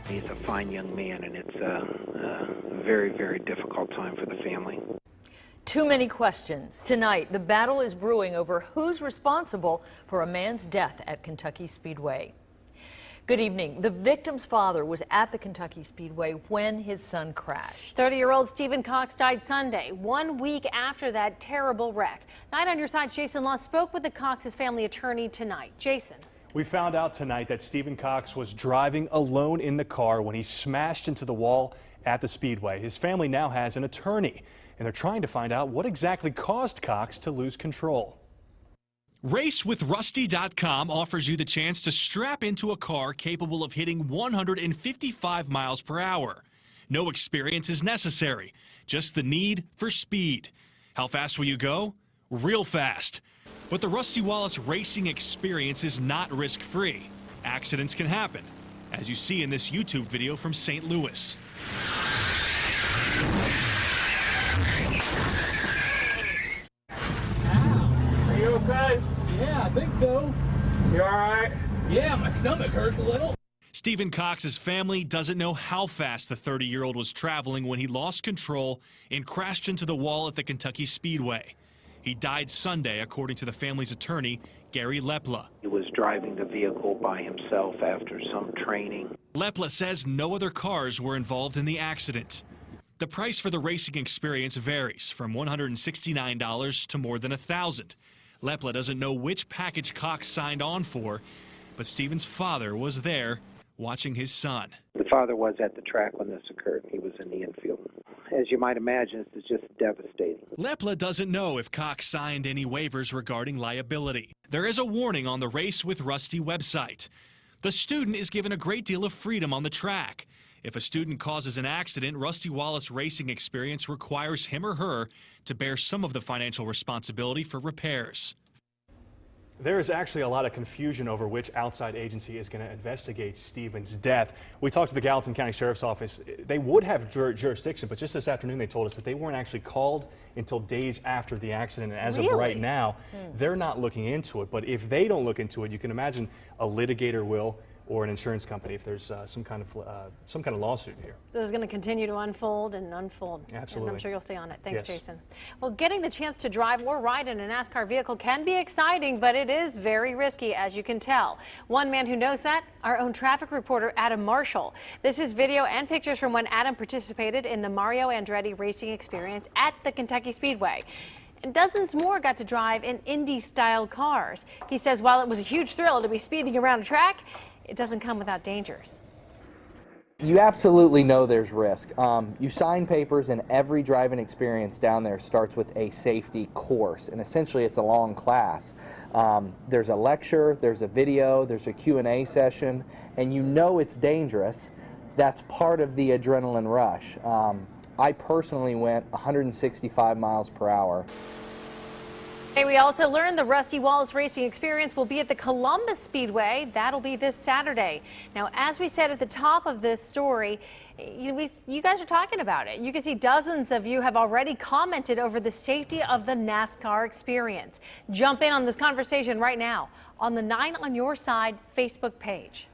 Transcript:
He's a fine young man, and it's a very, very difficult time for the family. Too many questions. Tonight, the battle is brewing over who's responsible for a man's death at Kentucky Speedway. Good evening. The victim's father was at the Kentucky Speedway when his son crashed. 30-year-old Stephen Cox died Sunday, 1 week after that terrible wreck. Night on Your Side's Jason Law spoke with the Cox's family attorney tonight. Jason. We found out tonight that Stephen Cox was driving alone in the car when he smashed into the wall at the Speedway. His family now has an attorney, and they're trying to find out what exactly caused Cox to lose control. RaceWithRusty.com offers you the chance to strap into a car capable of hitting 155 miles per hour. No experience is necessary, just the need for speed. How fast will you go? Real fast. But the Rusty Wallace racing experience is not risk-free. Accidents can happen, as you see in this YouTube video from St. Louis. Are you okay? Yeah, I think so. You all right? Yeah, my stomach hurts a little. Stephen Cox's family doesn't know how fast the 30-year-old was traveling when he lost control and crashed into the wall at the Kentucky Speedway. He died Sunday, according to the family's attorney, Gary Lepla. He was driving the vehicle by himself after some training. Lepla says no other cars were involved in the accident. The price for the racing experience varies from $169 to more than $1,000. Lepla doesn't know which package Cox signed on for, but Stephen's father was there watching his son. The father was at the track when this occurred. He was in the infield. As you might imagine, this is just devastating. Lepla doesn't know if Cox signed any waivers regarding liability. There is a warning on the Race with Rusty website. The student is given a great deal of freedom on the track. If a student causes an accident, Rusty Wallace Racing Experience requires him or her to bear some of the financial responsibility for repairs. There is actually a lot of confusion over which outside agency is going to investigate Stephen's death. We talked to the Gallatin County Sheriff's Office. They would have jurisdiction, but just this afternoon they told us that they weren't actually called until days after the accident. And as of right now, they're not looking into it. But if they don't look into it, you can imagine a litigator will, or an insurance company, if there's some kind of lawsuit here. This is going to continue to unfold and unfold. Absolutely. And I'm sure you'll stay on it. Thanks, Yes. Jason. Well, getting the chance to drive or ride in a NASCAR vehicle can be exciting, but it is very risky, as you can tell. One man who knows that, our own traffic reporter, Adam Marshall. This is video and pictures from when Adam participated in the Mario Andretti racing experience at the Kentucky Speedway. And dozens more got to drive in Indy-style cars. He says while it was a huge thrill to be speeding around a track, it doesn't come without dangers. You absolutely know there's risk. You sign papers, and every driving experience down there starts with a safety course, and essentially it's a long class. There's a lecture, there's a video, there's a Q&A session, and you know it's dangerous. That's part of the adrenaline rush. I personally went 165 miles per hour. We also learned the Rusty Wallace Racing Experience will be at the Columbus Speedway. That'll be this Saturday. Now, as we said at the top of this story, you guys are talking about it. You can see dozens of you have already commented over the safety of the NASCAR experience. Jump in on this conversation right now on the 9 on Your Side Facebook page.